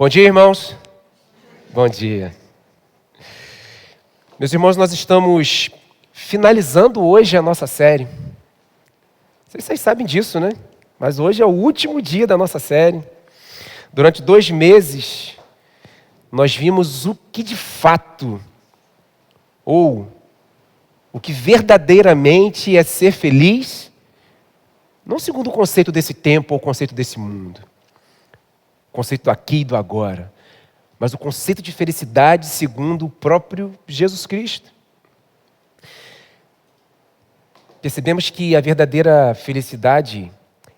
Bom dia, irmãos. Bom dia. Meus irmãos, nós estamos finalizando hoje a nossa série. Vocês sabem disso, né? Mas hoje é o último dia da nossa série. Durante 2 meses, nós vimos o que de fato, ou o que verdadeiramente é ser feliz, não segundo o conceito desse tempo ou o conceito desse mundo, o conceito do aqui e do agora, mas o conceito de felicidade segundo o próprio Jesus Cristo. Percebemos que a verdadeira felicidade,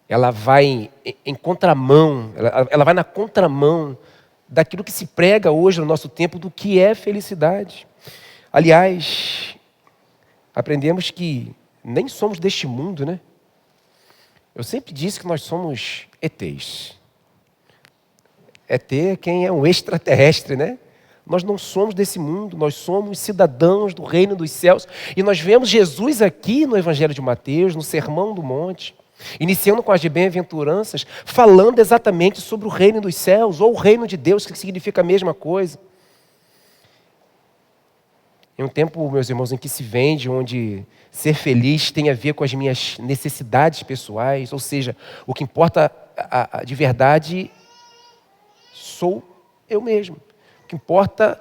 ela vai em contramão, ela vai na contramão daquilo que se prega hoje no nosso tempo do que é felicidade. Aliás, aprendemos que nem somos deste mundo, né? Eu sempre disse que nós somos ETs. ET é quem é um extraterrestre, né? Nós não somos desse mundo, nós somos cidadãos do reino dos céus. E nós vemos Jesus aqui no Evangelho de Mateus, no Sermão do Monte, iniciando com as bem-aventuranças, falando exatamente sobre o reino dos céus, ou o reino de Deus, que significa a mesma coisa. Em um tempo, meus irmãos, em que se vende, onde ser feliz tem a ver com as minhas necessidades pessoais, ou seja, o que importa de verdade sou eu mesmo. O que importa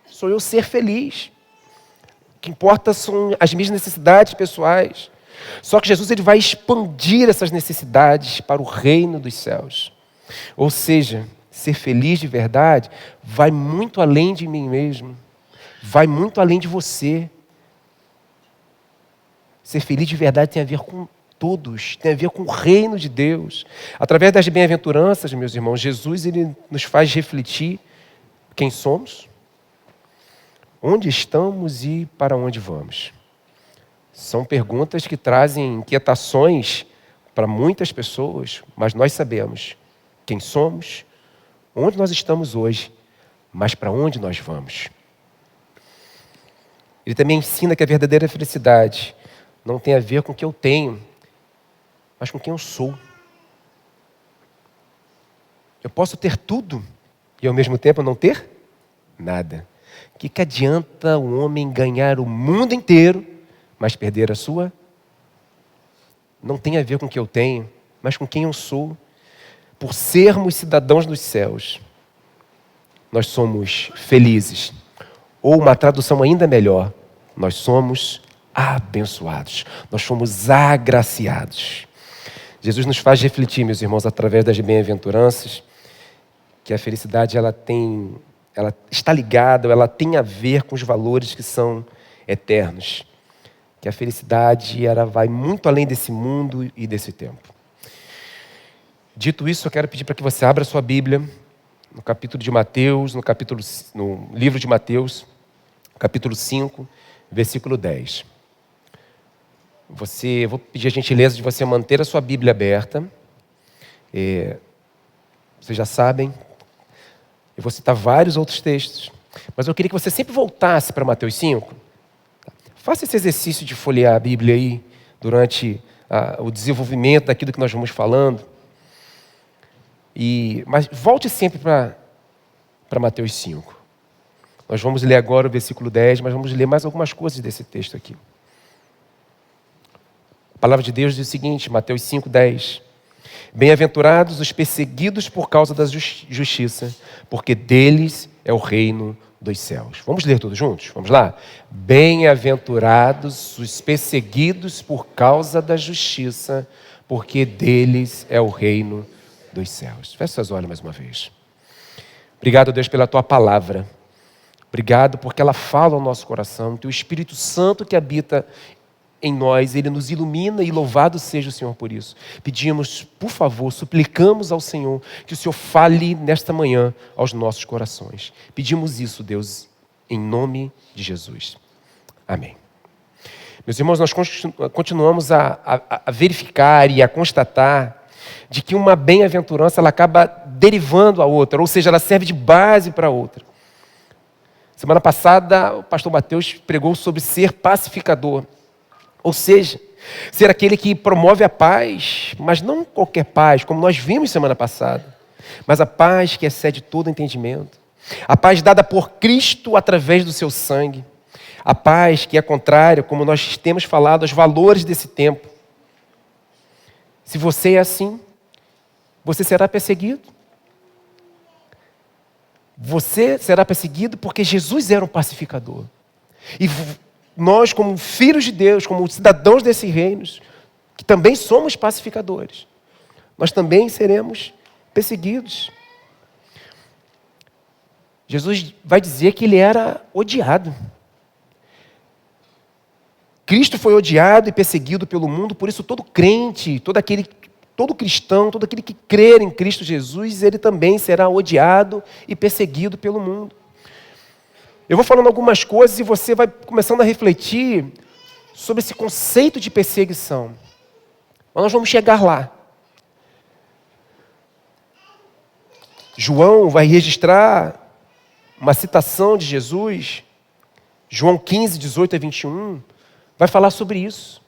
sou eu ser feliz. O que importa são as minhas necessidades pessoais. Só que Jesus ele vai expandir essas necessidades para o reino dos céus. Ou seja, ser feliz de verdade vai muito além de mim mesmo. Vai muito além de você. Ser feliz de verdade tem a ver com todos, tem a ver com o reino de Deus. Através das bem-aventuranças, meus irmãos, Jesus ele nos faz refletir quem somos, onde estamos e para onde vamos. São perguntas que trazem inquietações para muitas pessoas, mas nós sabemos quem somos, onde nós estamos hoje, mas para onde nós vamos. Ele também ensina que a verdadeira felicidade não tem a ver com o que eu tenho, mas com quem eu sou. Eu posso ter tudo e ao mesmo tempo não ter nada. O que adianta um homem ganhar o mundo inteiro, mas perder a sua? Não tem a ver com o que eu tenho, mas com quem eu sou. Por sermos cidadãos dos céus, nós somos felizes. Ou uma tradução ainda melhor, nós somos abençoados. Nós somos agraciados. Jesus nos faz refletir, meus irmãos, através das bem-aventuranças, que a felicidade ela está ligada, ela tem a ver com os valores que são eternos. Que a felicidade ela vai muito além desse mundo e desse tempo. Dito isso, eu quero pedir para que você abra sua Bíblia no capítulo de Mateus, no livro de Mateus, capítulo 5, versículo 10. Vou pedir a gentileza de você manter a sua Bíblia aberta. Vocês já sabem, eu vou citar vários outros textos, mas eu queria que você sempre voltasse para Mateus 5. Faça esse exercício de folhear a Bíblia aí, durante o desenvolvimento daquilo que nós vamos falando. Mas volte sempre para Mateus 5. Nós vamos ler agora o versículo 10, mas vamos ler mais algumas coisas desse texto aqui. A palavra de Deus diz o seguinte, Mateus 5, 10. Bem-aventurados os perseguidos por causa da justiça, porque deles é o reino dos céus. Vamos ler todos juntos? Vamos lá? Bem-aventurados os perseguidos por causa da justiça, porque deles é o reino dos céus. Feche seus olhos mais uma vez. Obrigado, Deus, pela Tua palavra. Obrigado porque ela fala ao nosso coração. Teu Espírito Santo que habita em nós, Ele nos ilumina e louvado seja o Senhor por isso. Pedimos, por favor, suplicamos ao Senhor que o Senhor fale nesta manhã aos nossos corações. Pedimos isso, Deus, em nome de Jesus. Amém. Meus irmãos, nós continuamos a verificar e a constatar de que uma bem-aventurança ela acaba derivando a outra, ou seja, ela serve de base para a outra. Semana passada, o pastor Mateus pregou sobre ser pacificador. Ou seja, ser aquele que promove a paz, mas não qualquer paz, como nós vimos semana passada. mas a paz que excede todo entendimento. A paz dada por Cristo através do seu sangue. A paz que é contrária, como nós temos falado, aos valores desse tempo. Se você é assim, você será perseguido. Você será perseguido porque Jesus era um pacificador. E nós, como filhos de Deus, como cidadãos desse reino, que também somos pacificadores, nós também seremos perseguidos. Jesus vai dizer que ele era odiado. Cristo foi odiado e perseguido pelo mundo, por isso todo crente, todo cristão, todo aquele que crer em Cristo Jesus, ele também será odiado e perseguido pelo mundo. Eu vou falando algumas coisas e você vai começando a refletir sobre esse conceito de perseguição. Mas nós vamos chegar lá. João vai registrar uma citação de Jesus, João 15, 18 a 21, vai falar sobre isso.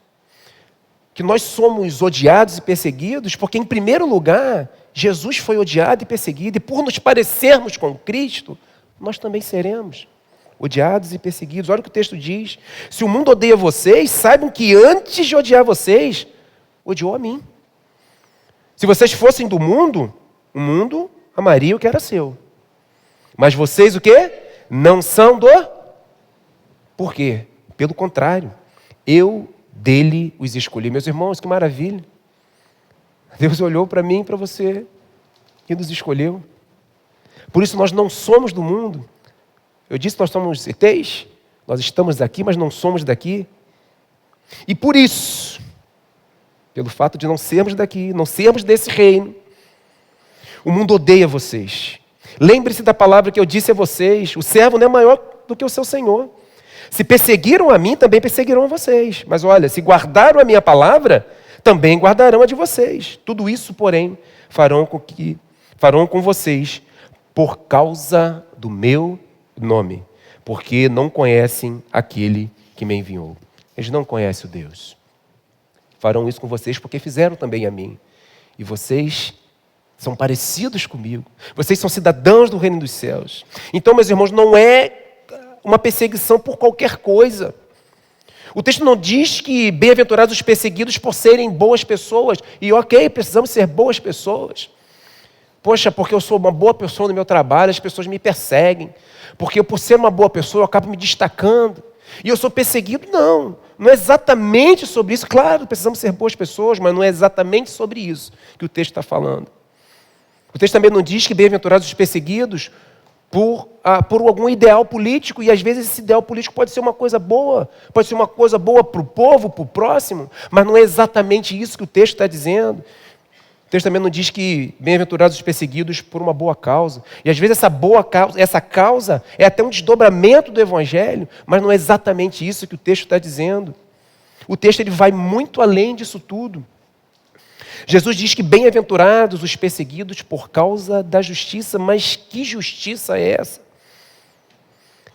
Que nós somos odiados e perseguidos porque, em primeiro lugar, Jesus foi odiado e perseguido, e por nos parecermos com Cristo, nós também seremos odiados e perseguidos. Olha o que o texto diz: se o mundo odeia vocês, saibam que antes de odiar vocês, odiou a mim. Se vocês fossem do mundo, o mundo amaria o que era seu. Mas vocês o quê? Não são do... Por quê? Pelo contrário, eu dele os escolhi. Meus irmãos, que maravilha. Deus olhou para mim e para você e nos escolheu. Por isso nós não somos do mundo. Eu disse que nós somos ETs, nós estamos aqui, mas não somos daqui. E por isso, pelo fato de não sermos daqui, não sermos desse reino, o mundo odeia vocês. Lembre-se da palavra que eu disse a vocês: o servo não é maior do que o seu senhor. Se perseguiram a mim, também perseguirão a vocês. Mas olha, se guardaram a minha palavra, também guardarão a de vocês. Tudo isso, porém, farão com vocês por causa do meu nome, porque não conhecem aquele que me enviou. Eles não conhecem o Deus. Farão isso com vocês porque fizeram também a mim. E vocês são parecidos comigo. Vocês são cidadãos do reino dos céus. Então, meus irmãos, não é uma perseguição por qualquer coisa. O texto não diz que bem-aventurados os perseguidos por serem boas pessoas. E ok, precisamos ser boas pessoas. Poxa, porque eu sou uma boa pessoa no meu trabalho, as pessoas me perseguem. Porque eu, por ser uma boa pessoa, eu acabo me destacando. E eu sou perseguido? Não. Não é exatamente sobre isso. Claro, precisamos ser boas pessoas, mas não é exatamente sobre isso que o texto está falando. O texto também não diz que bem-aventurados os perseguidos por algum ideal político, e às vezes esse ideal político pode ser uma coisa boa, pode ser uma coisa boa para o povo, para o próximo, mas não é exatamente isso que o texto está dizendo. O texto também não diz que bem-aventurados os perseguidos por uma boa causa, e às vezes essa causa é até um desdobramento do Evangelho, mas não é exatamente isso que o texto está dizendo. O texto ele vai muito além disso tudo. Jesus diz que bem-aventurados os perseguidos por causa da justiça, mas que justiça é essa?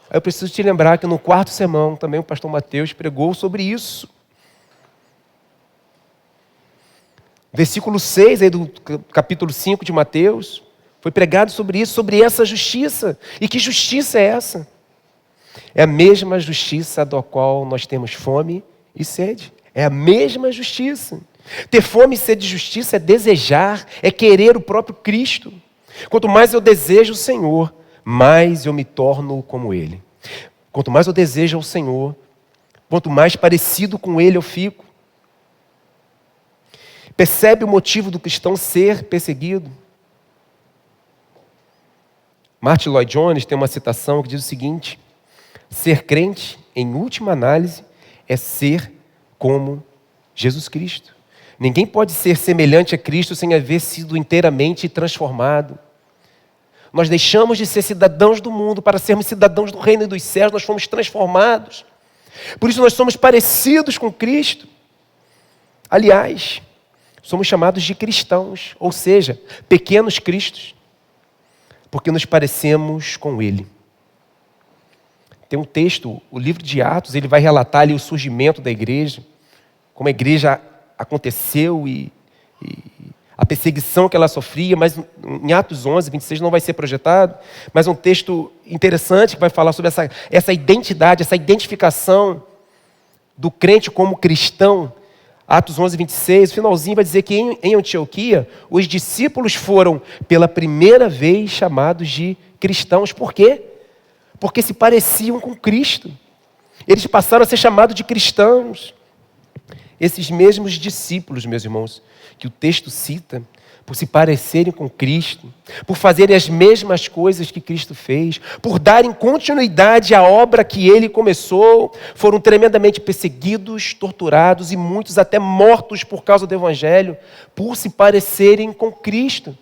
Eu preciso te lembrar que no quarto sermão também o pastor Mateus pregou sobre isso. Versículo 6 aí do capítulo 5 de Mateus, foi pregado sobre isso, sobre essa justiça. E que justiça é essa? É a mesma justiça da qual nós temos fome e sede. É a mesma justiça. Ter fome e sede de justiça é desejar, é querer o próprio Cristo. Quanto mais eu desejo o Senhor, mais eu me torno como Ele. Quanto mais eu desejo o Senhor, quanto mais parecido com Ele eu fico. Percebe o motivo do cristão ser perseguido? Martin Lloyd Jones tem uma citação que diz o seguinte: ser crente, em última análise, é ser como Jesus Cristo. Ninguém pode ser semelhante a Cristo sem haver sido inteiramente transformado. Nós deixamos de ser cidadãos do mundo para sermos cidadãos do reino dos céus, nós fomos transformados. Por isso nós somos parecidos com Cristo. Aliás, somos chamados de cristãos, ou seja, pequenos cristos, porque nos parecemos com Ele. Tem um texto, o livro de Atos, ele vai relatar ali o surgimento da igreja, como a igreja aconteceu e a perseguição que ela sofria, mas em Atos 11, 26 não vai ser projetado, mas um texto interessante que vai falar sobre essa identidade, essa identificação do crente como cristão. Atos 11, 26, o finalzinho vai dizer que em Antioquia, os discípulos foram pela primeira vez chamados de cristãos. Por quê? Porque se pareciam com Cristo. Eles passaram a ser chamados de cristãos. Esses mesmos discípulos, meus irmãos, que o texto cita, por se parecerem com Cristo, por fazerem as mesmas coisas que Cristo fez, por darem continuidade à obra que Ele começou, foram tremendamente perseguidos, torturados e muitos até mortos por causa do Evangelho, por se parecerem com Cristo.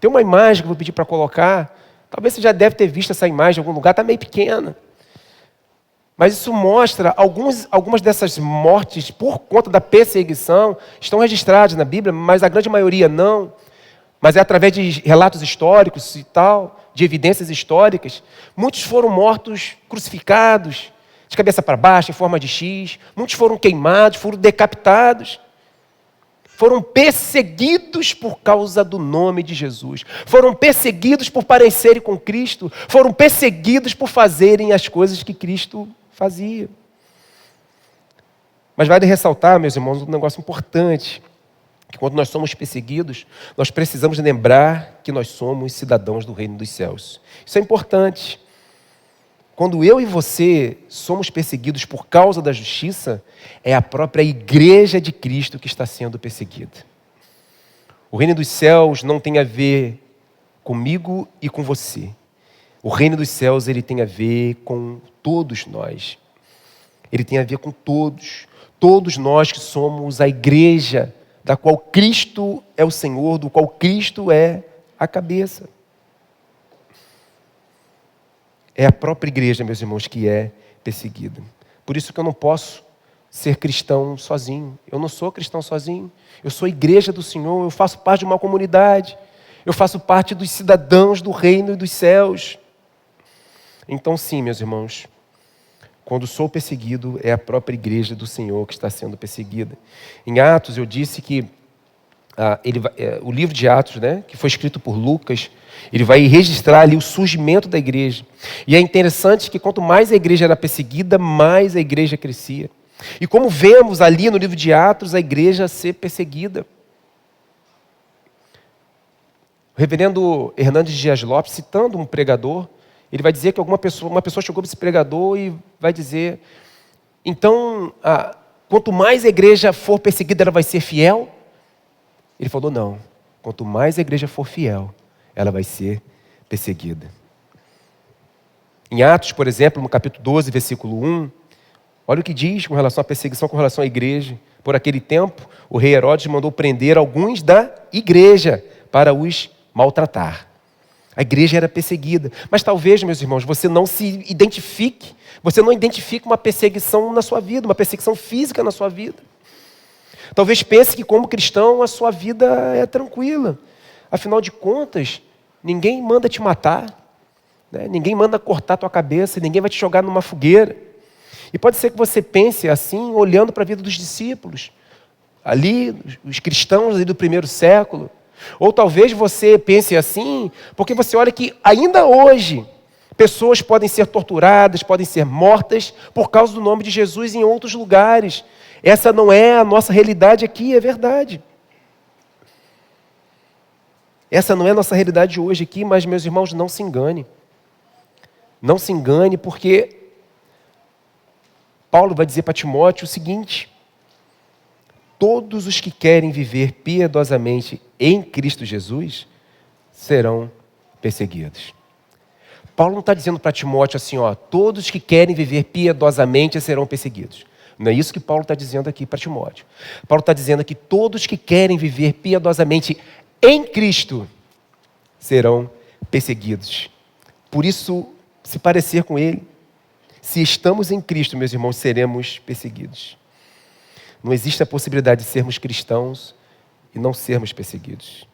Tem uma imagem que eu vou pedir para colocar, talvez você já deve ter visto essa imagem em algum lugar, está meio pequena. Mas isso mostra, algumas dessas mortes, por conta da perseguição, estão registradas na Bíblia, mas a grande maioria não. Mas é através de relatos históricos e tal, de evidências históricas. Muitos foram mortos crucificados, de cabeça para baixo, em forma de X. Muitos foram queimados, foram decapitados. Foram perseguidos por causa do nome de Jesus. Foram perseguidos por parecerem com Cristo. Foram perseguidos por fazerem as coisas que Cristo fazia. Mas vale ressaltar, meus irmãos, um negócio importante, que quando nós somos perseguidos, nós precisamos lembrar que nós somos cidadãos do reino dos céus. Isso é importante. Quando eu e você somos perseguidos por causa da justiça, é a própria igreja de Cristo que está sendo perseguida. O reino dos céus não tem a ver comigo e com você. O reino dos céus, ele tem a ver com todos nós. Ele tem a ver com todos. Todos nós que somos a igreja da qual Cristo é o Senhor, do qual Cristo é a cabeça. É a própria igreja, meus irmãos, que é perseguida. Por isso que eu não posso ser cristão sozinho. Eu não sou cristão sozinho. Eu sou igreja do Senhor, eu faço parte de uma comunidade. Eu faço parte dos cidadãos do reino e dos céus. Então, sim, meus irmãos, quando sou perseguido, é a própria igreja do Senhor que está sendo perseguida. Em Atos, eu disse que o livro de Atos, né, que foi escrito por Lucas, ele vai registrar ali o surgimento da igreja. E é interessante que quanto mais a igreja era perseguida, mais a igreja crescia. E como vemos ali no livro de Atos, a igreja ser perseguida. O reverendo Hernandes Dias Lopes, citando um pregador, ele vai dizer que uma pessoa chegou para esse pregador e vai dizer, então, quanto mais a igreja for perseguida, ela vai ser fiel? Ele falou, não. Quanto mais a igreja for fiel, ela vai ser perseguida. Em Atos, por exemplo, no capítulo 12, versículo 1, olha o que diz com relação à perseguição, com relação à igreja. Por aquele tempo, o rei Herodes mandou prender alguns da igreja para os maltratar. A igreja era perseguida. Mas talvez, meus irmãos, você não se identifique, você não identifique uma perseguição na sua vida, uma perseguição física na sua vida. Talvez pense que como cristão a sua vida é tranquila. Afinal de contas, ninguém manda te matar, né? Ninguém manda cortar tua cabeça, ninguém vai te jogar numa fogueira. E pode ser que você pense assim, olhando para a vida dos discípulos, ali, os cristãos ali do primeiro século. Ou talvez você pense assim, porque você olha que ainda hoje, pessoas podem ser torturadas, podem ser mortas por causa do nome de Jesus em outros lugares. Essa não é a nossa realidade aqui, é verdade. Essa não é a nossa realidade hoje aqui, mas, meus irmãos, não se engane. Não se engane, porque Paulo vai dizer para Timóteo o seguinte: todos os que querem viver piedosamente em Cristo Jesus serão perseguidos. Paulo não está dizendo para Timóteo assim, todos que querem viver piedosamente serão perseguidos. Não é isso que Paulo está dizendo aqui para Timóteo. Paulo está dizendo que todos que querem viver piedosamente em Cristo serão perseguidos. Por isso, se parecer com Ele, se estamos em Cristo, meus irmãos, seremos perseguidos. Não existe a possibilidade de sermos cristãos e não sermos perseguidos.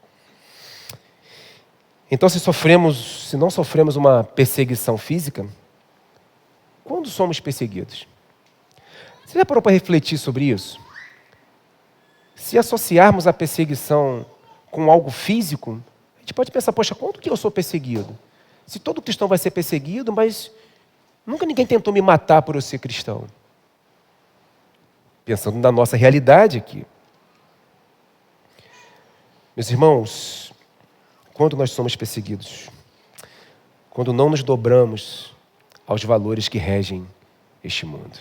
Então, se não sofremos uma perseguição física, quando somos perseguidos? Você já parou para refletir sobre isso? Se associarmos a perseguição com algo físico, a gente pode pensar, poxa, quando que eu sou perseguido? Se todo cristão vai ser perseguido, mas nunca ninguém tentou me matar por eu ser cristão. Pensando na nossa realidade aqui. Meus irmãos, quando nós somos perseguidos, quando não nos dobramos aos valores que regem este mundo.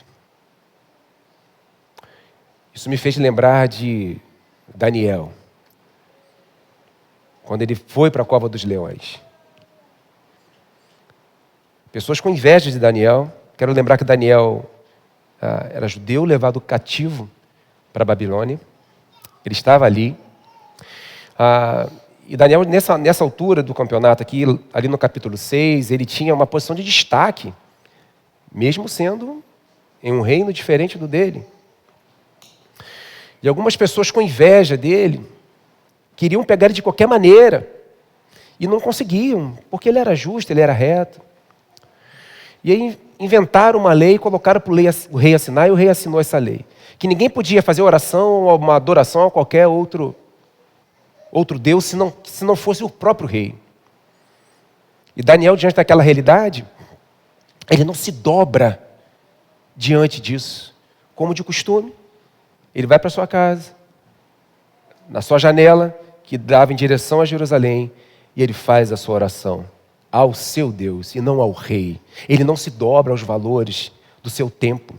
Isso me fez lembrar de Daniel, quando ele foi para a cova dos leões. Pessoas com inveja de Daniel. Quero lembrar que Daniel era judeu, levado cativo para a Babilônia. Ele estava ali. E Daniel, nessa altura do campeonato aqui, ali no capítulo 6, ele tinha uma posição de destaque, mesmo sendo em um reino diferente do dele. E algumas pessoas com inveja dele queriam pegar ele de qualquer maneira e não conseguiam, porque ele era justo, ele era reto. E aí inventaram uma lei e colocaram para o rei assinar, e o rei assinou essa lei. Que ninguém podia fazer oração ou uma adoração a qualquer outro Deus, se não fosse o próprio rei. E Daniel, diante daquela realidade, ele não se dobra diante disso, como de costume. Ele vai para sua casa, na sua janela, que dava em direção a Jerusalém, e ele faz a sua oração ao seu Deus e não ao rei. Ele não se dobra aos valores do seu tempo.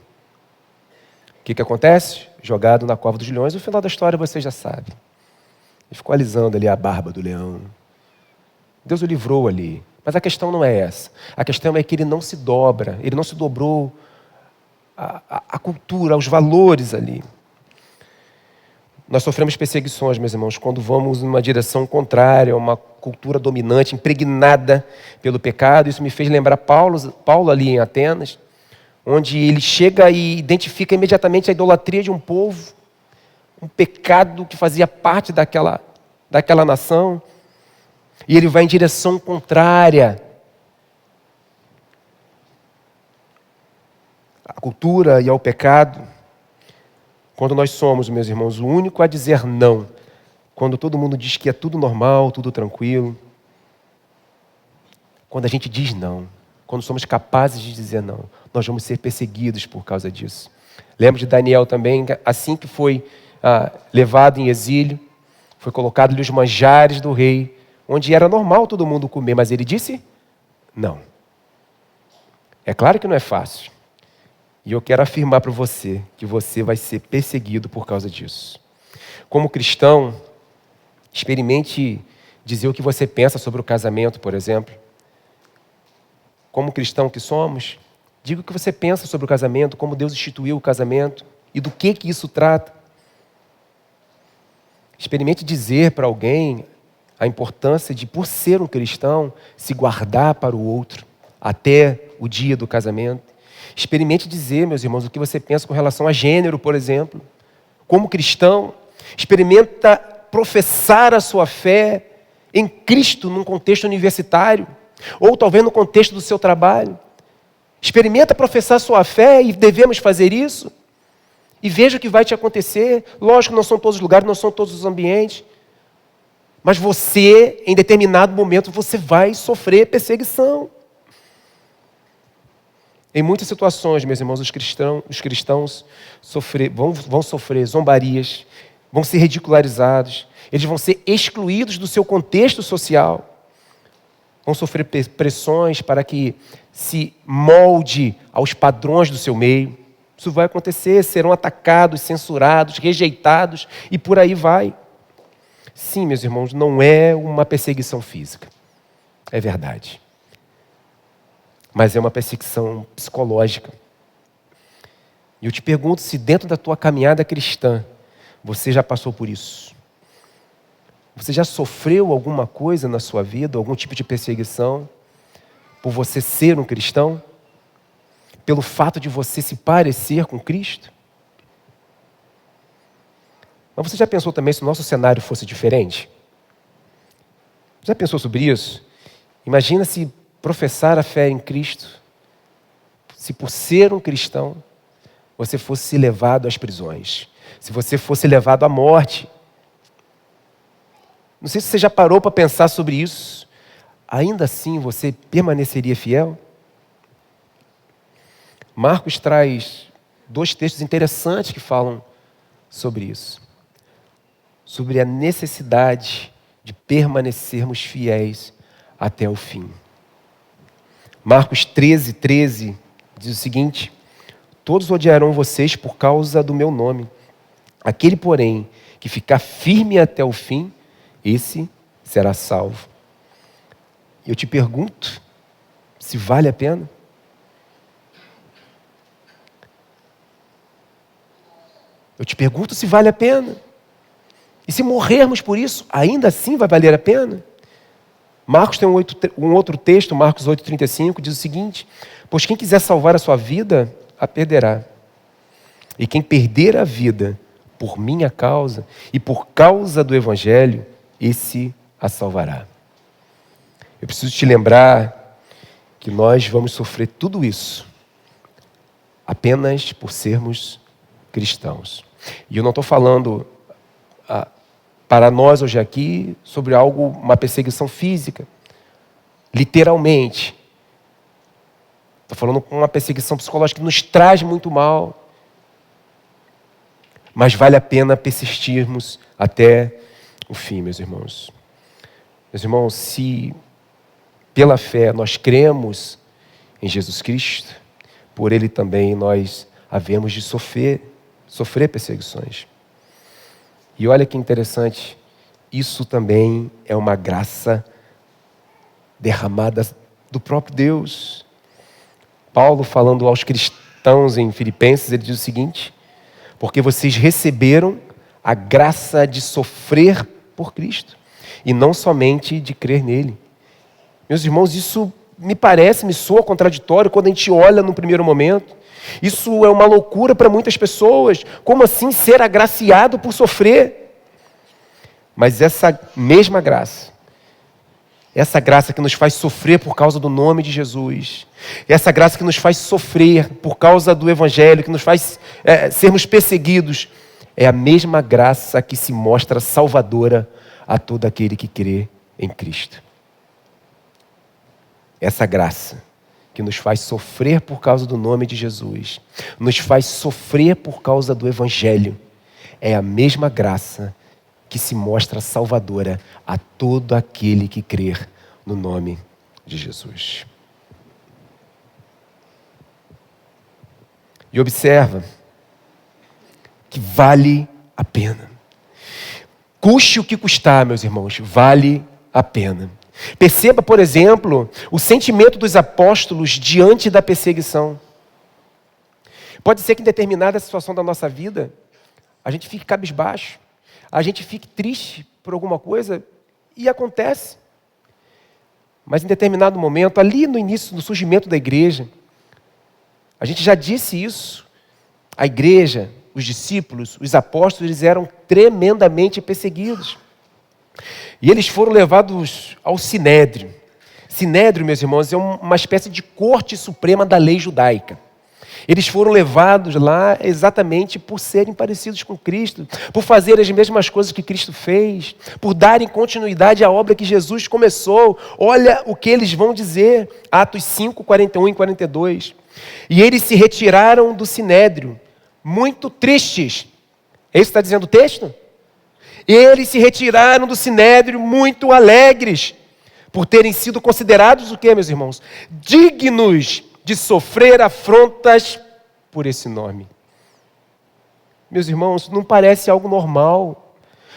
O que acontece? Jogado na cova dos leões. O final da história você já sabe. Ele ficou alisando ali a barba do leão. Deus o livrou ali. Mas a questão não é essa. A questão é que ele não se dobra. Ele não se dobrou à cultura, aos valores ali. Nós sofremos perseguições, meus irmãos, quando vamos numa direção contrária a uma cultura dominante, impregnada pelo pecado. Isso me fez lembrar Paulo ali em Atenas, onde ele chega e identifica imediatamente a idolatria de um povo, um pecado que fazia parte daquela nação, e ele vai em direção contrária à cultura e ao pecado. Quando nós somos, meus irmãos, o único a dizer não, quando todo mundo diz que é tudo normal, tudo tranquilo, quando a gente diz não, quando somos capazes de dizer não, nós vamos ser perseguidos por causa disso. Lembro de Daniel também, assim que foi levado em exílio, foi colocado ali os manjares do rei, onde era normal todo mundo comer, mas ele disse não. É claro que não é fácil. E eu quero afirmar para você que você vai ser perseguido por causa disso. Como cristão, experimente dizer o que você pensa sobre o casamento, por exemplo. Como cristão que somos, diga o que você pensa sobre o casamento, como Deus instituiu o casamento e do que isso trata. Experimente dizer para alguém a importância de, por ser um cristão, se guardar para o outro até o dia do casamento. Experimente dizer, meus irmãos, o que você pensa com relação a gênero, por exemplo. Como cristão, experimenta professar a sua fé em Cristo num contexto universitário, ou talvez no contexto do seu trabalho. Experimenta professar a sua fé, e devemos fazer isso. E veja o que vai te acontecer. Lógico, não são todos os lugares, não são todos os ambientes. Mas você, em determinado momento, você vai sofrer perseguição. Em muitas situações, meus irmãos, os cristãos vão sofrer zombarias, vão ser ridicularizados, eles vão ser excluídos do seu contexto social, vão sofrer pressões para que se molde aos padrões do seu meio. Isso vai acontecer, serão atacados, censurados, rejeitados e por aí vai. Sim, meus irmãos, não é uma perseguição física, é verdade. Mas é uma perseguição psicológica. E eu te pergunto se dentro da tua caminhada cristã, você já passou por isso. Você já sofreu alguma coisa na sua vida, algum tipo de perseguição, por você ser um cristão? Pelo fato de você se parecer com Cristo? Mas você já pensou também se o nosso cenário fosse diferente? Já pensou sobre isso? Imagina se professar a fé em Cristo, se por ser um cristão, você fosse levado às prisões, se você fosse levado à morte. Não sei se você já parou para pensar sobre isso. Ainda assim você permaneceria fiel? Marcos traz 2 textos interessantes que falam sobre isso. Sobre a necessidade de permanecermos fiéis até o fim. Marcos 13 diz o seguinte: todos odiarão vocês por causa do meu nome. Aquele, porém, que ficar firme até o fim, esse será salvo. Eu te pergunto se vale a pena. Eu te pergunto se vale a pena. E se morrermos por isso, ainda assim vai valer a pena? Marcos tem um outro texto, Marcos 8,35, diz o seguinte: pois quem quiser salvar a sua vida, a perderá. E quem perder a vida por minha causa e por causa do Evangelho, esse a salvará. Eu preciso te lembrar que nós vamos sofrer tudo isso apenas por sermos cristãos. E eu não estou falando para nós hoje aqui sobre uma perseguição física, literalmente. Estou falando com uma perseguição psicológica que nos traz muito mal. Mas vale a pena persistirmos até o fim, meus irmãos. Meus irmãos, se pela fé nós cremos em Jesus Cristo, por Ele também nós havemos de sofrer perseguições. E olha que interessante, isso também é uma graça derramada do próprio Deus. Paulo, falando aos cristãos em Filipenses, ele diz o seguinte: porque vocês receberam a graça de sofrer por Cristo, e não somente de crer nele. Meus irmãos, isso me soa contraditório quando a gente olha no primeiro momento. Isso é uma loucura para muitas pessoas. Como assim ser agraciado por sofrer? Mas essa mesma graça, essa graça que nos faz sofrer por causa do nome de Jesus, essa graça que nos faz sofrer por causa do Evangelho, que nos faz sermos perseguidos, é a mesma graça que se mostra salvadora a todo aquele que crê em Cristo. Essa graça que nos faz sofrer por causa do nome de Jesus, nos faz sofrer por causa do Evangelho, é a mesma graça que se mostra salvadora a todo aquele que crer no nome de Jesus. E observa que vale a pena. Custe o que custar, meus irmãos, vale a pena. Perceba, por exemplo, o sentimento dos apóstolos diante da perseguição. Pode ser que em determinada situação da nossa vida, a gente fique cabisbaixo, a gente fique triste por alguma coisa, e acontece. Mas em determinado momento, ali no início, no surgimento da igreja, a gente já disse isso, a igreja, os discípulos, os apóstolos, eles eram tremendamente perseguidos. E eles foram levados ao Sinédrio. Sinédrio, meus irmãos, é uma espécie de corte suprema da lei judaica. Eles foram levados lá exatamente por serem parecidos com Cristo, por fazerem as mesmas coisas que Cristo fez, por darem continuidade à obra que Jesus começou. Olha o que eles vão dizer, Atos 5, 41 e 42. E eles se retiraram do Sinédrio, muito tristes. É isso que está dizendo o texto? Eles se retiraram do Sinédrio muito alegres, por terem sido considerados o quê, meus irmãos? Dignos de sofrer afrontas por esse nome. Meus irmãos, não parece algo normal,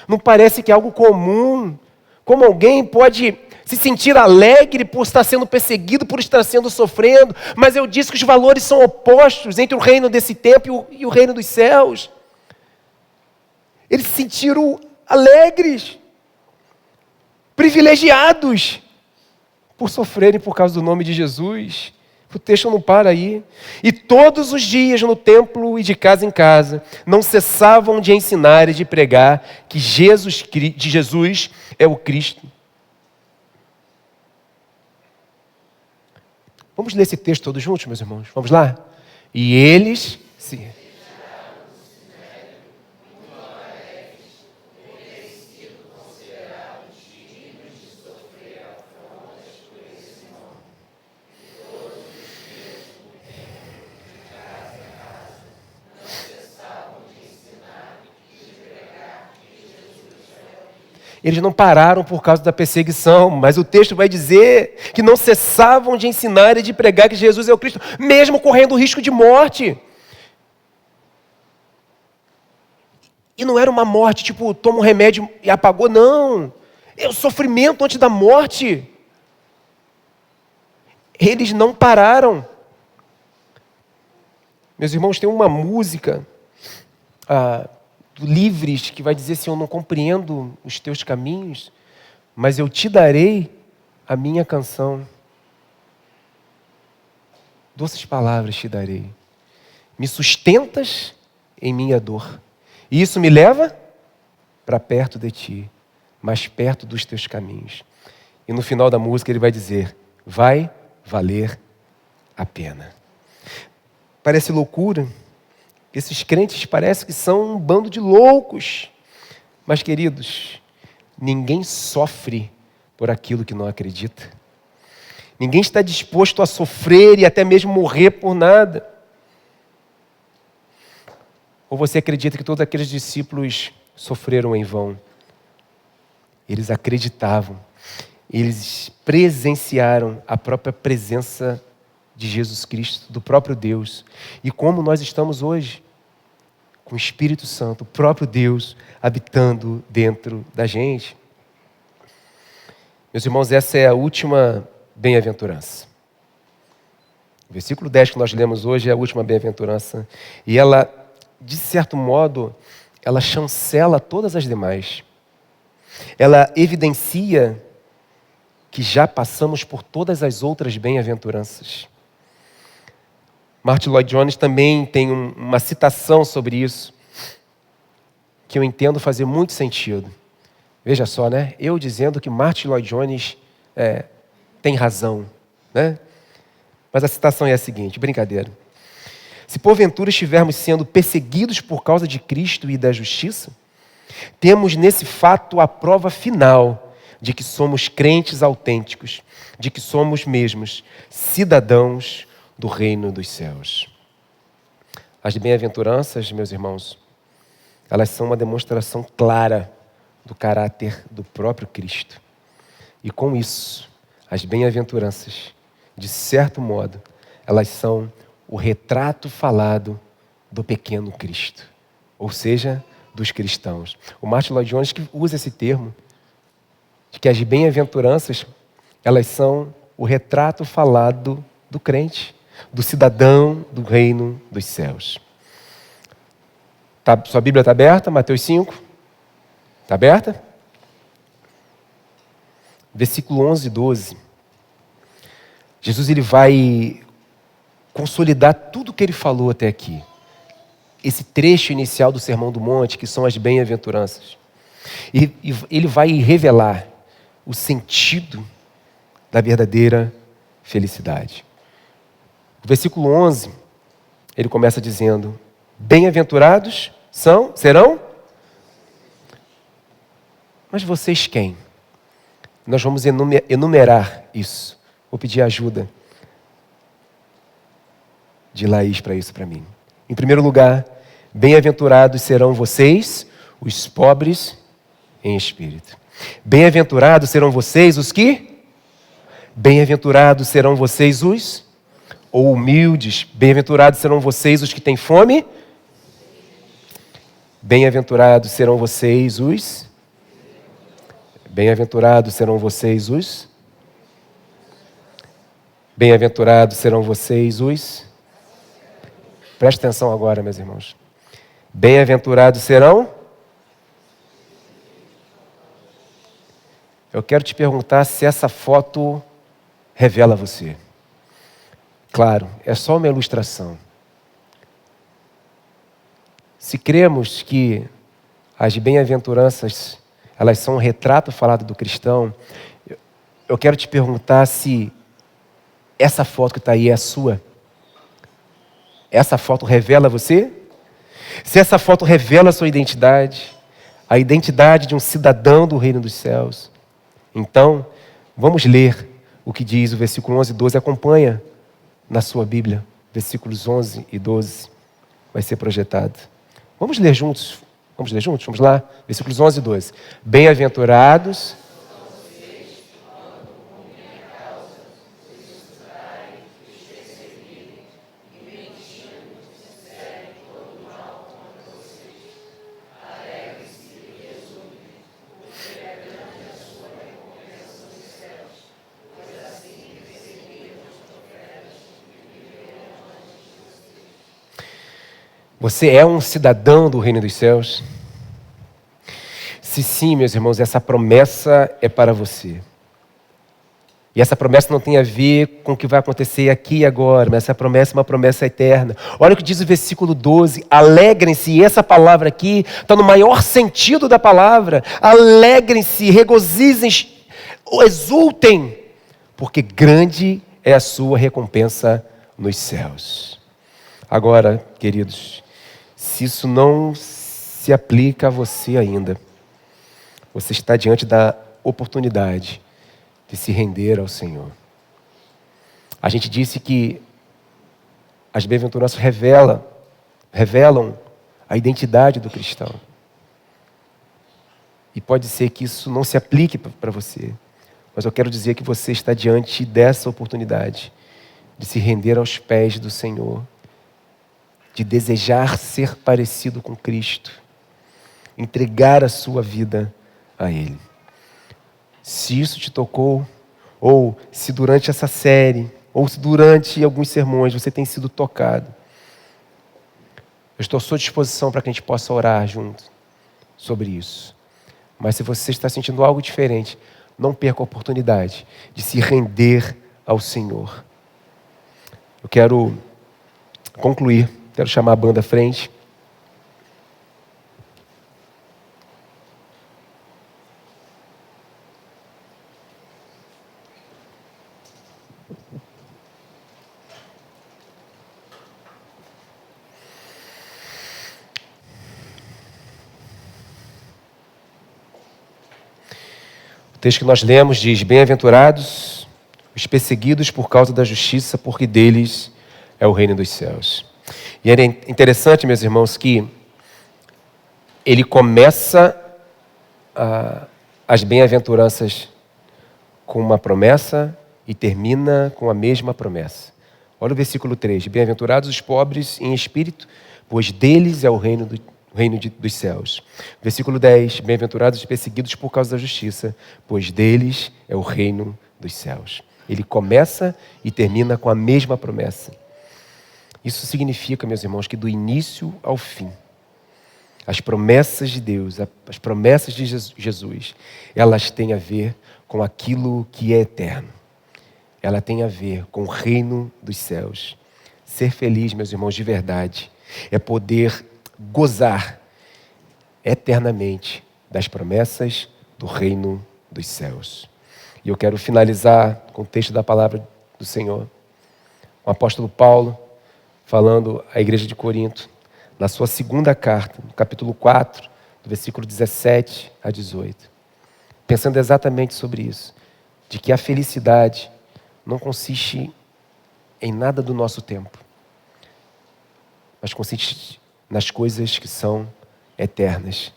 não parece que é algo comum. Como alguém pode se sentir alegre por estar sendo perseguido, por estar sendo sofrendo? Mas eu disse que os valores são opostos entre o reino desse tempo e o reino dos céus. Eles se sentiram alegres, privilegiados, por sofrerem por causa do nome de Jesus. O texto não para aí. E todos os dias no templo e de casa em casa, não cessavam de ensinar e de pregar que Jesus é o Cristo. Vamos ler esse texto todos juntos, meus irmãos? Vamos lá? E eles se... Eles não pararam por causa da perseguição, mas o texto vai dizer que não cessavam de ensinar e de pregar que Jesus é o Cristo, mesmo correndo o risco de morte. E não era uma morte, tipo, toma um remédio e apagou, não. É o sofrimento antes da morte. Eles não pararam. Meus irmãos, tem uma música do Livres que vai dizer assim: eu não compreendo os teus caminhos, mas eu te darei a minha canção. Doces palavras te darei. Me sustentas em minha dor. E isso me leva para perto de ti, mais perto dos teus caminhos. E no final da música ele vai dizer: vai valer a pena. Parece loucura. Esses crentes parecem que são um bando de loucos. Mas, queridos, ninguém sofre por aquilo que não acredita. Ninguém está disposto a sofrer e até mesmo morrer por nada. Ou você acredita que todos aqueles discípulos sofreram em vão? Eles acreditavam. Eles presenciaram a própria presença de Jesus Cristo, do próprio Deus. E como nós estamos hoje? Com o Espírito Santo, o próprio Deus habitando dentro da gente. Meus irmãos, essa é a última bem-aventurança. O versículo 10 que nós lemos hoje é a última bem-aventurança. E ela, de certo modo, ela chancela todas as demais. Ela evidencia que já passamos por todas as outras bem-aventuranças. Martin Lloyd Jones também tem uma citação sobre isso, que eu entendo fazer muito sentido. Veja só, né? Eu dizendo que Martin Lloyd Jones tem razão, né? Mas a citação é a seguinte, brincadeira. Se porventura estivermos sendo perseguidos por causa de Cristo e da justiça, temos nesse fato a prova final de que somos crentes autênticos, de que somos mesmos cidadãos do reino dos céus. As bem-aventuranças, meus irmãos, elas são uma demonstração clara do caráter do próprio Cristo. E com isso, as bem-aventuranças, de certo modo, elas são o retrato falado do pequeno Cristo, ou seja, dos cristãos. O Martin Lloyd Jones que usa esse termo, de que as bem-aventuranças, elas são o retrato falado do crente, do cidadão do reino dos céus. Sua Bíblia está aberta? Mateus 5. Está aberta? Versículo 11 e 12. Jesus ele vai consolidar tudo o que ele falou até aqui. Esse trecho inicial do Sermão do Monte, que são as bem-aventuranças. E ele vai revelar o sentido da verdadeira felicidade. O versículo 11, ele começa dizendo: bem-aventurados serão? Mas vocês quem? Nós vamos enumerar isso. Vou pedir ajuda de Laís para isso para mim. Em primeiro lugar, bem-aventurados serão vocês, os pobres em espírito. Bem-aventurados serão vocês os que? Bem-aventurados serão vocês os ou humildes. Bem-aventurados serão vocês os que têm fome. Bem-aventurados serão vocês os. Bem-aventurados serão vocês os. Bem-aventurados serão vocês os. Preste atenção agora, meus irmãos. Bem-aventurados serão. Eu quero te perguntar se essa foto revela você. Claro, é só uma ilustração. Se cremos que as bem-aventuranças, elas são um retrato falado do cristão, eu quero te perguntar se essa foto que está aí é a sua. Essa foto revela você? Se essa foto revela a sua identidade, a identidade de um cidadão do reino dos céus, então, vamos ler o que diz o versículo 11 e 12. Acompanha na sua Bíblia, versículos 11 e 12. Vai ser projetado. Vamos ler juntos Vamos ler juntos? Vamos lá? Versículos 11 e 12. Bem-aventurados. Você é um cidadão do reino dos céus? Se sim, meus irmãos, essa promessa é para você. E essa promessa não tem a ver com o que vai acontecer aqui e agora, mas essa promessa é uma promessa eterna. Olha o que diz o versículo 12: alegrem-se, e essa palavra aqui está no maior sentido da palavra. Alegrem-se, regozijem, exultem, porque grande é a sua recompensa nos céus. Agora, queridos, se isso não se aplica a você ainda, você está diante da oportunidade de se render ao Senhor. A gente disse que as bem-aventuranças revelam a identidade do cristão. E pode ser que isso não se aplique para você, mas eu quero dizer que você está diante dessa oportunidade de se render aos pés do Senhor, de desejar ser parecido com Cristo, entregar a sua vida a Ele. Se isso te tocou, ou se durante essa série, ou se durante alguns sermões você tem sido tocado, eu estou à sua disposição para que a gente possa orar junto sobre isso. Mas se você está sentindo algo diferente, não perca a oportunidade de se render ao Senhor. Eu quero concluir. Quero chamar a banda à frente. O texto que nós lemos diz: bem-aventurados os perseguidos por causa da justiça, porque deles é o reino dos céus. E é interessante, meus irmãos, que ele começa as bem-aventuranças com uma promessa e termina com a mesma promessa. Olha o versículo 3. Bem-aventurados os pobres em espírito, pois deles é o reino dos céus. Versículo 10. Bem-aventurados os perseguidos por causa da justiça, pois deles é o reino dos céus. Ele começa e termina com a mesma promessa. Isso significa, meus irmãos, que do início ao fim, as promessas de Deus, as promessas de Jesus, elas têm a ver com aquilo que é eterno. Ela tem a ver com o reino dos céus. Ser feliz, meus irmãos, de verdade, é poder gozar eternamente das promessas do reino dos céus. E eu quero finalizar com o texto da palavra do Senhor. O apóstolo Paulo, falando à igreja de Corinto, na sua segunda carta, no capítulo 4, do versículo 17 a 18. Pensando exatamente sobre isso, de que a felicidade não consiste em nada do nosso tempo, mas consiste nas coisas que são eternas,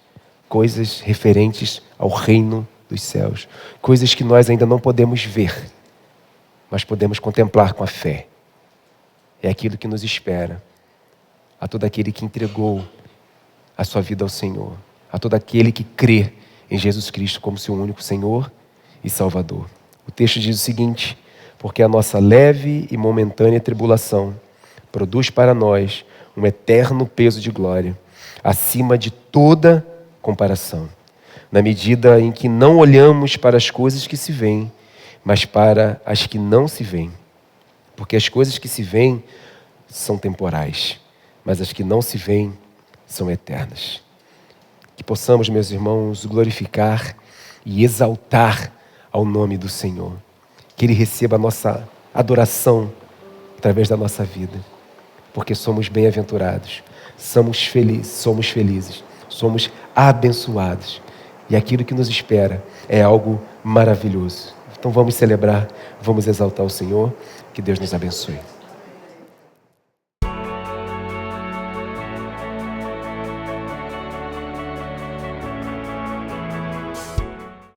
coisas referentes ao reino dos céus, coisas que nós ainda não podemos ver, mas podemos contemplar com a fé. É aquilo que nos espera a todo aquele que entregou a sua vida ao Senhor, a todo aquele que crê em Jesus Cristo como seu único Senhor e Salvador. O texto diz o seguinte: porque a nossa leve e momentânea tribulação produz para nós um eterno peso de glória, acima de toda comparação, na medida em que não olhamos para as coisas que se veem, mas para as que não se veem. Porque as coisas que se veem são temporais, mas as que não se veem são eternas. Que possamos, meus irmãos, glorificar e exaltar ao nome do Senhor. Que Ele receba a nossa adoração através da nossa vida. Porque somos bem-aventurados, somos felizes, somos abençoados. E aquilo que nos espera é algo maravilhoso. Então vamos celebrar, vamos exaltar o Senhor. Que Deus nos abençoe.